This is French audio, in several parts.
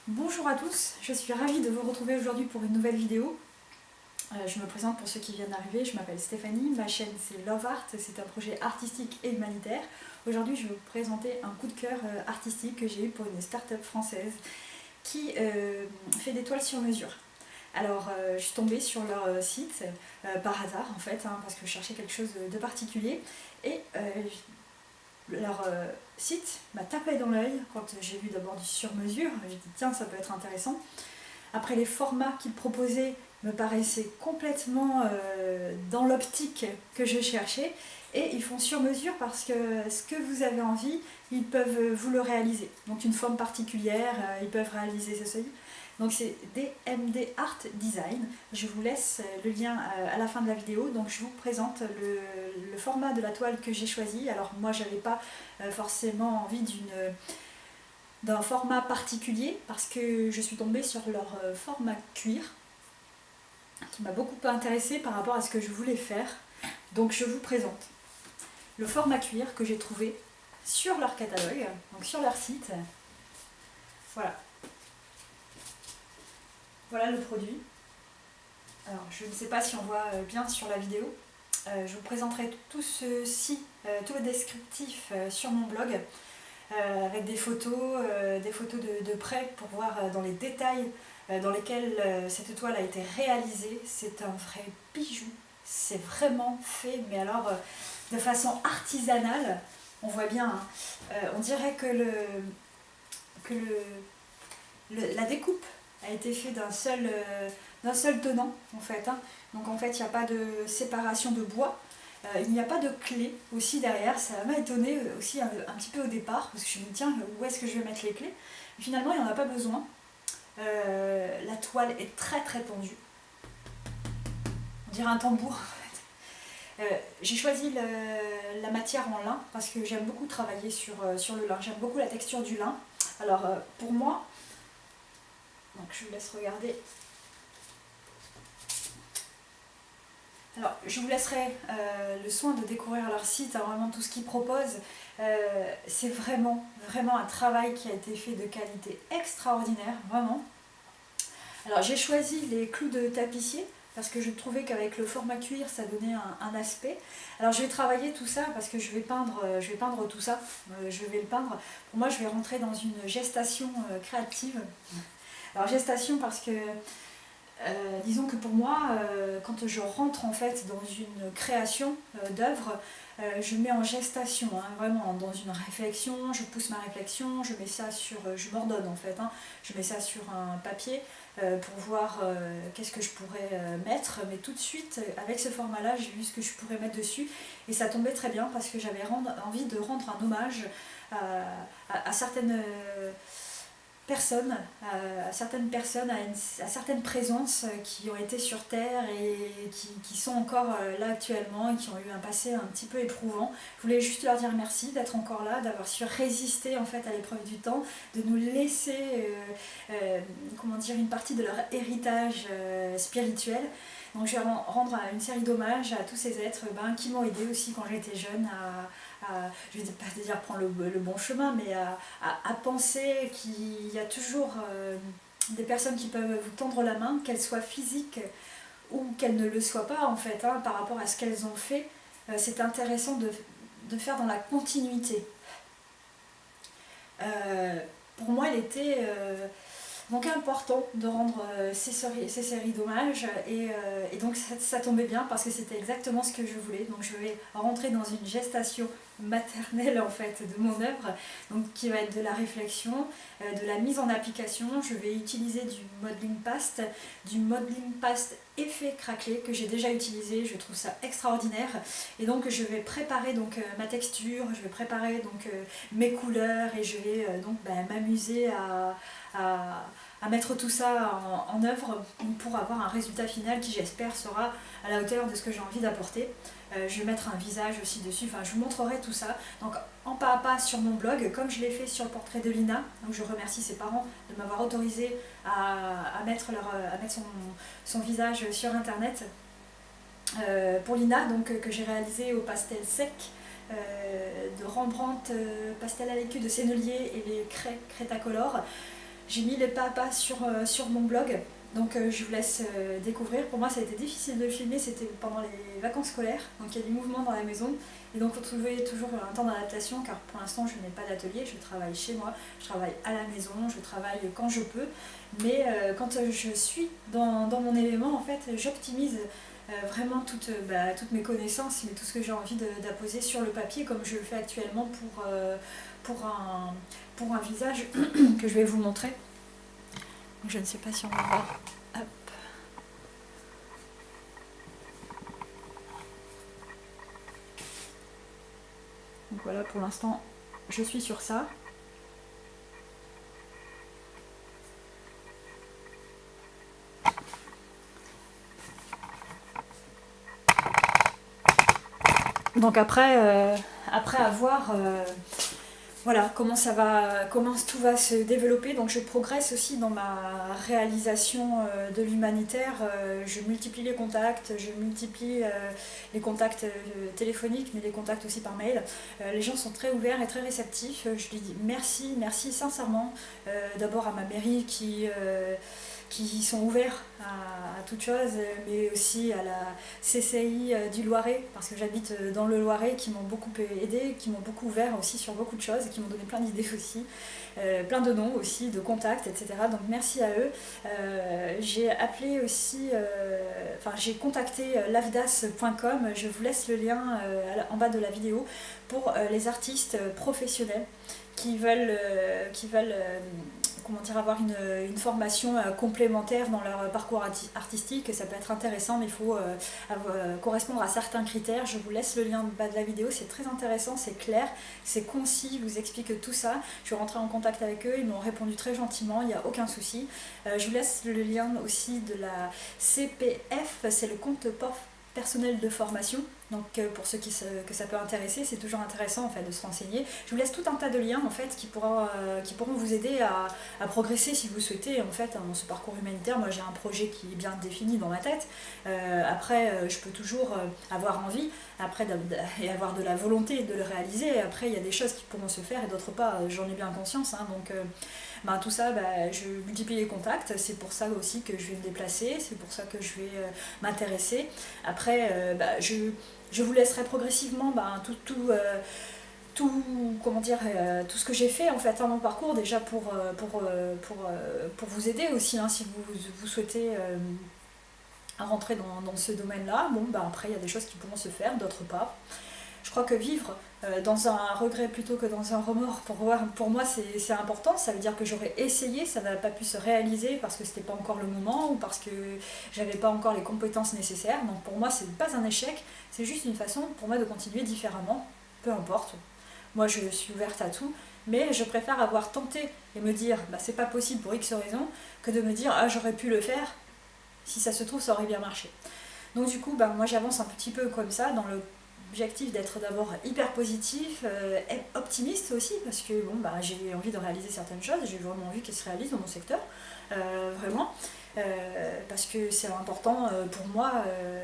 Bonjour à tous, je suis ravie de vous retrouver aujourd'hui pour une nouvelle vidéo. Je me présente pour ceux qui viennent d'arriver, je m'appelle Stéphanie, ma chaîne c'est Love Art, c'est un projet artistique et humanitaire. Aujourd'hui je vais vous présenter un coup de cœur artistique que j'ai eu pour une start-up française qui fait des toiles sur mesure. Alors je suis tombée sur leur site par hasard en fait, parce que je cherchais quelque chose de particulier et leur site m'a tapé dans l'œil quand j'ai vu d'abord du sur-mesure. J'ai dit tiens, ça peut être intéressant. Après, les formats qu'ils proposaient me paraissaient complètement dans l'optique que je cherchais, et ils font sur mesure parce que ce que vous avez envie, ils peuvent vous le réaliser. Donc une forme particulière, ils peuvent réaliser ceci. Donc c'est DMD Art Design. Je vous laisse le lien à la fin de la vidéo. Donc je vous présente le format de la toile que j'ai choisi. Alors moi j'avais pas forcément envie d'un format particulier parce que je suis tombée sur leur format cuir qui m'a beaucoup intéressée par rapport à ce que je voulais faire. Donc je vous présente le format cuir que j'ai trouvé sur leur catalogue, donc sur leur site. Voilà. Voilà le produit. Alors je ne sais pas si on voit bien sur la vidéo. Je vous présenterai tout ceci, tout le descriptif sur mon blog. Avec des photos de près pour voir dans les détails dans lesquels cette toile a été réalisée. C'est un vrai bijou, c'est vraiment fait, mais alors de façon artisanale. On voit bien, on dirait que la découpe a été faite d'un seul tenant en fait. Donc en fait il n'y a pas de séparation de bois. Il n'y a pas de clé aussi derrière, ça m'a étonnée aussi un petit peu au départ, parce que je me dis tiens, où est-ce que je vais mettre les clés? Et finalement, il n'y en a pas besoin. La toile est très très tendue. On dirait un tambour en fait. J'ai choisi la matière en lin, parce que j'aime beaucoup travailler sur le lin, j'aime beaucoup la texture du lin. Alors pour moi, donc je vous laisse regarder. Alors, je vous laisserai le soin de découvrir leur site, vraiment tout ce qu'ils proposent. C'est vraiment un travail qui a été fait de qualité extraordinaire, vraiment. Alors, j'ai choisi les clous de tapissier parce que je trouvais qu'avec le format cuir, ça donnait un aspect. Alors, je vais travailler tout ça parce que je vais peindre tout ça. Je vais le peindre. Pour moi, je vais rentrer dans une gestation créative. Alors, gestation parce que disons que pour moi, quand je rentre en fait dans une création d'œuvre, je mets en gestation, vraiment dans une réflexion, je pousse ma réflexion, je mets ça je m'ordonne en fait, je mets ça sur un papier pour voir qu'est-ce que je pourrais mettre, mais tout de suite avec ce format-là, j'ai vu ce que je pourrais mettre dessus et ça tombait très bien parce que j'avais envie de rendre un hommage à certaines personnes, à certaines personnes, à certaines présences qui ont été sur Terre et qui sont encore là actuellement et qui ont eu un passé un petit peu éprouvant. Je voulais juste leur dire merci d'être encore là, d'avoir su résister en fait à l'épreuve du temps, de nous laisser comment dire, une partie de leur héritage spirituel. Donc je vais rendre une série d'hommages à tous ces êtres qui m'ont aidé aussi quand j'étais jeune je ne vais pas dire prendre le bon chemin, mais à penser qu'il y a toujours des personnes qui peuvent vous tendre la main, qu'elles soient physiques ou qu'elles ne le soient pas en fait, par rapport à ce qu'elles ont fait. C'est intéressant de faire dans la continuité. Pour moi, il était donc important de rendre ces séries d'hommages et donc ça tombait bien parce que c'était exactement ce que je voulais. Donc je vais rentrer dans une gestation maternelle en fait de mon œuvre, donc qui va être de la réflexion, de la mise en application. Je vais utiliser du modeling paste effet craquelé que j'ai déjà utilisé, je trouve ça extraordinaire et donc je vais préparer donc ma texture, je vais préparer donc mes couleurs et je vais donc m'amuser à mettre tout ça en œuvre pour avoir un résultat final qui j'espère sera à la hauteur de ce que j'ai envie d'apporter. Je vais mettre un visage aussi dessus, enfin je vous montrerai tout ça donc en pas à pas sur mon blog comme je l'ai fait sur le portrait de Lina. Donc je remercie ses parents de m'avoir autorisé à mettre son visage sur internet. Pour Lina donc, que j'ai réalisé au pastel sec de Rembrandt, pastel à l'écu de Sennelier et les craies Crétacolor. J'ai mis les pas à pas sur mon blog. Donc je vous laisse découvrir. Pour moi ça a été difficile de filmer, c'était pendant les vacances scolaires, donc il y a du mouvement dans la maison et donc vous trouvez toujours un temps d'adaptation car pour l'instant je n'ai pas d'atelier, je travaille chez moi, je travaille à la maison, je travaille quand je peux, mais quand je suis dans mon élément en fait j'optimise vraiment toutes mes connaissances, mais tout ce que j'ai envie d'apposer sur le papier comme je le fais actuellement pour un visage que je vais vous montrer. Je ne sais pas si on va voir. Hop. Donc voilà, pour l'instant, je suis sur ça. Donc après avoir voilà comment tout va se développer. Donc je progresse aussi dans ma réalisation de l'humanitaire. Je multiplie les contacts, je multiplie les contacts téléphoniques, mais les contacts aussi par mail. Les gens sont très ouverts et très réceptifs. Je lui dis merci sincèrement. D'abord à ma mairie qui sont ouverts à toute chose, mais aussi à la CCI du Loiret, parce que j'habite dans le Loiret, qui m'ont beaucoup aidé, qui m'ont beaucoup ouvert aussi sur beaucoup de choses, et qui m'ont donné plein d'idées aussi, plein de noms aussi, de contacts, etc. Donc merci à eux. J'ai appelé aussi, j'ai contacté lavdas.com, je vous laisse le lien en bas de la vidéo, pour les artistes professionnels qui veulent avoir une formation complémentaire dans leur parcours artistique. Ça peut être intéressant, mais il faut correspondre à certains critères. Je vous laisse le lien en bas de la vidéo, c'est très intéressant, c'est clair, c'est concis, ils vous expliquent tout ça. Je suis rentrée en contact avec eux, ils m'ont répondu très gentiment, il n'y a aucun souci. Je vous laisse le lien aussi de la CPF, c'est le compte personnel de formation. Donc pour ceux que ça peut intéresser, c'est toujours intéressant en fait de se renseigner. Je vous laisse tout un tas de liens en fait qui pourront vous aider à progresser si vous souhaitez en fait dans ce parcours humanitaire. Moi j'ai un projet qui est bien défini dans ma tête. Après je peux toujours avoir envie et avoir de la volonté de le réaliser. Après il y a des choses qui pourront se faire et d'autres pas. J'en ai bien conscience. Donc tout ça, je multiplie les contacts, c'est pour ça aussi que je vais me déplacer, c'est pour ça que je vais m'intéresser. Après, je vous laisserai progressivement tout ce que j'ai fait en fait dans mon parcours, déjà pour vous aider aussi, si vous souhaitez rentrer dans ce domaine-là. Après, il y a des choses qui pourront se faire, d'autres pas. Je crois que vivre dans un regret plutôt que dans un remords, pour moi c'est important. Ça veut dire que j'aurais essayé, ça n'a pas pu se réaliser parce que c'était pas encore le moment ou parce que j'avais pas encore les compétences nécessaires. Donc pour moi c'est pas un échec, c'est juste une façon pour moi de continuer différemment, peu importe. Moi je suis ouverte à tout, mais je préfère avoir tenté et me dire c'est pas possible pour X raisons que de me dire j'aurais pu le faire, si ça se trouve ça aurait bien marché. Donc du coup moi j'avance un petit peu comme ça dans le objectif d'être d'abord hyper positif, optimiste aussi, parce que j'ai envie de réaliser certaines choses, j'ai vraiment envie qu'elles se réalisent dans mon secteur, vraiment, parce que c'est important pour moi,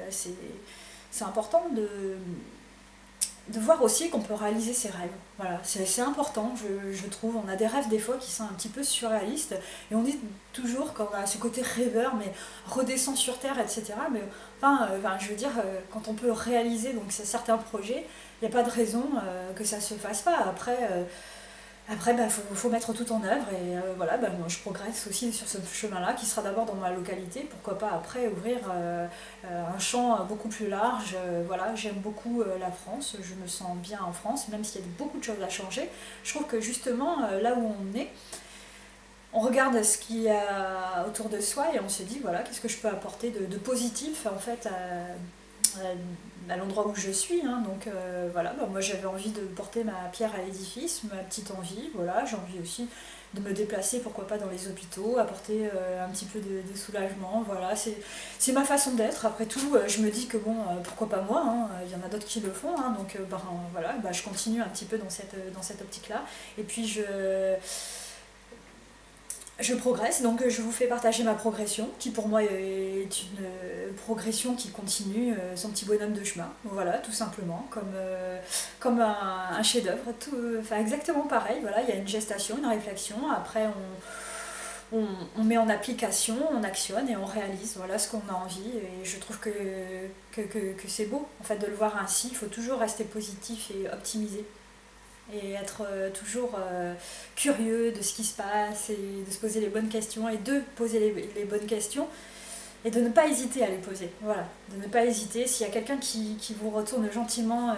c'est important de voir aussi qu'on peut réaliser ses rêves. Voilà, c'est important, je trouve. On a des rêves des fois qui sont un petit peu surréalistes, et on dit toujours qu'on a ce côté rêveur, mais redescend sur terre, etc. Mais je veux dire, quand on peut réaliser donc certains projets, il n'y a pas de raison que ça ne se fasse pas. Après, faut mettre tout en œuvre et voilà, moi je progresse aussi sur ce chemin-là qui sera d'abord dans ma localité, pourquoi pas après ouvrir un champ beaucoup plus large. Voilà, j'aime beaucoup la France, je me sens bien en France, même s'il y a beaucoup de choses à changer. Je trouve que justement, là où on est, on regarde ce qu'il y a autour de soi et on se dit, voilà, qu'est-ce que je peux apporter de positif en fait à l'endroit où je suis. Donc voilà, moi j'avais envie de porter ma pierre à l'édifice, ma petite envie, voilà, j'ai envie aussi de me déplacer, pourquoi pas dans les hôpitaux, apporter un petit peu de soulagement, voilà, c'est ma façon d'être. Après tout, je me dis que pourquoi pas moi, il y en a d'autres qui le font, donc voilà, je continue un petit peu dans cette optique-là, et puis je progresse, donc je vous fais partager ma progression, qui pour moi est une progression qui continue son petit bonhomme de chemin. Voilà, tout simplement, comme un chef-d'œuvre, exactement pareil. Voilà, il y a une gestation, une réflexion. Après, on met en application, on actionne et on réalise voilà, ce qu'on a envie. Et je trouve que c'est beau en fait, de le voir ainsi. Il faut toujours rester positif et optimiser. Et être toujours curieux de ce qui se passe et de se poser les bonnes questions et de poser les bonnes questions et de ne pas hésiter à les poser. Voilà, de ne pas hésiter. S'il y a quelqu'un qui vous retourne gentiment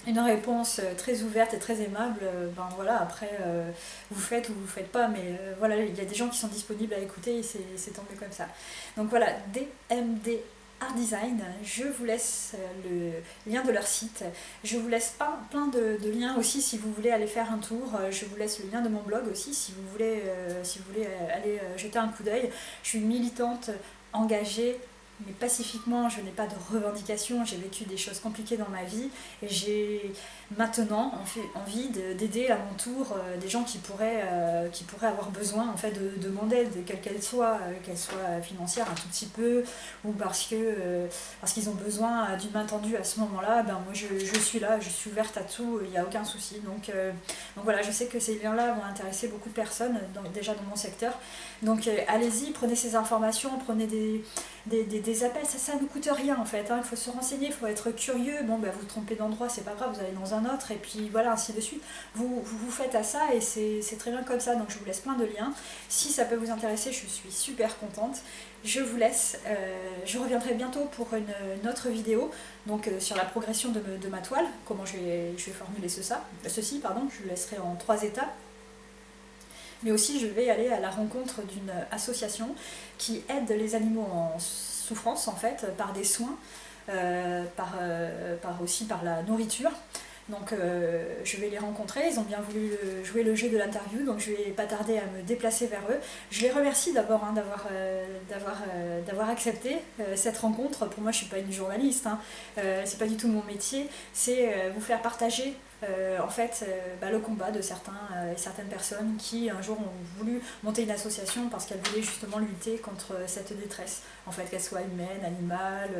une réponse très ouverte et très aimable, ben voilà, après vous faites ou vous faites pas, mais voilà, il y a des gens qui sont disponibles à écouter et c'est tant mieux comme ça. Donc voilà, DMD Art Design, je vous laisse le lien de leur site, je vous laisse plein de liens aussi si vous voulez aller faire un tour, je vous laisse le lien de mon blog aussi si vous voulez, aller jeter un coup d'œil. Je suis une militante engagée, mais pacifiquement, je n'ai pas de revendications, j'ai vécu des choses compliquées dans ma vie et j'ai maintenant envie d'aider à mon tour des gens qui pourraient avoir besoin en fait, de mon aide, qu'elle soit financière un tout petit peu ou parce qu'ils ont besoin d'une main tendue à ce moment-là. Ben moi je suis là, je suis ouverte à tout, il n'y a aucun souci. Donc voilà, je sais que ces liens-là vont intéresser beaucoup de personnes déjà dans mon secteur. Donc allez-y, prenez ces informations, prenez des appels, ça ne coûte rien en fait, hein. Il faut se renseigner, il faut être curieux, bon bah vous vous trompez d'endroit, c'est pas grave, vous allez dans un autre et puis voilà, ainsi de suite. Vous faites à ça et c'est très bien comme ça, donc je vous laisse plein de liens. Si ça peut vous intéresser, je suis super contente. Je vous laisse, je reviendrai bientôt pour une autre vidéo, donc sur la progression de ma toile, comment je vais formuler ceci, je le laisserai en 3 étapes. Mais aussi je vais aller à la rencontre d'une association qui aide les animaux en souffrance en fait par des soins, aussi par la nourriture. Donc je vais les rencontrer, ils ont bien voulu jouer le jeu de l'interview, donc je vais pas tarder à me déplacer vers eux. Je les remercie d'abord d'avoir accepté cette rencontre. Pour moi je suis pas une journaliste, hein. C'est pas du tout mon métier, c'est vous faire partager en fait le combat de certains et certaines personnes qui un jour ont voulu monter une association parce qu'elles voulaient justement lutter contre cette détresse, en fait, qu'elle soit humaine, animale,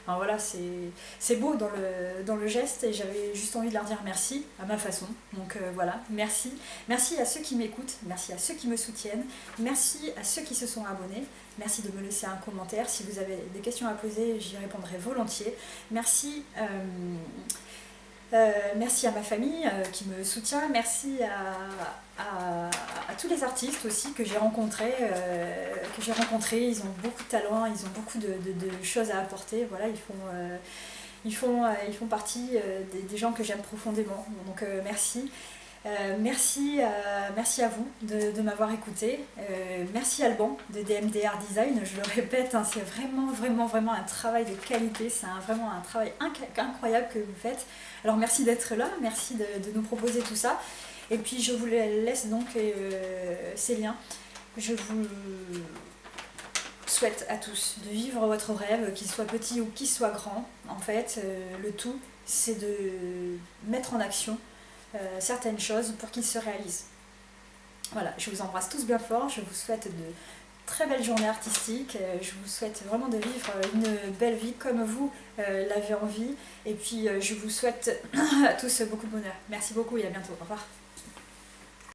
enfin voilà, c'est beau dans le geste et j'avais juste envie de leur dire merci à ma façon. Donc voilà, merci à ceux qui m'écoutent, merci à ceux qui me soutiennent, merci à ceux qui se sont abonnés. Merci de me laisser un commentaire. Si vous avez des questions à poser, j'y répondrai volontiers. Merci à ma famille qui me soutient, merci à tous les artistes aussi que j'ai rencontrés, ils ont beaucoup de talent, ils ont beaucoup de choses à apporter, voilà, ils font partie des gens que j'aime profondément, donc merci. Merci à vous de m'avoir écouté. Merci Alban de DMD Art Design, je le répète, hein, c'est vraiment un travail de qualité, c'est vraiment un travail incroyable que vous faites. Alors merci d'être là, merci de nous proposer tout ça. Et puis je vous laisse donc ces liens. Je vous souhaite à tous de vivre votre rêve, qu'il soit petit ou qu'il soit grand. En fait, le tout, c'est de mettre en action certaines choses pour qu'ils se réalisent. Voilà, je vous embrasse tous bien fort, je vous souhaite de très belles journées artistiques, je vous souhaite vraiment de vivre une belle vie comme vous l'avez envie, et puis je vous souhaite à tous beaucoup de bonheur. Merci beaucoup et à bientôt, au revoir.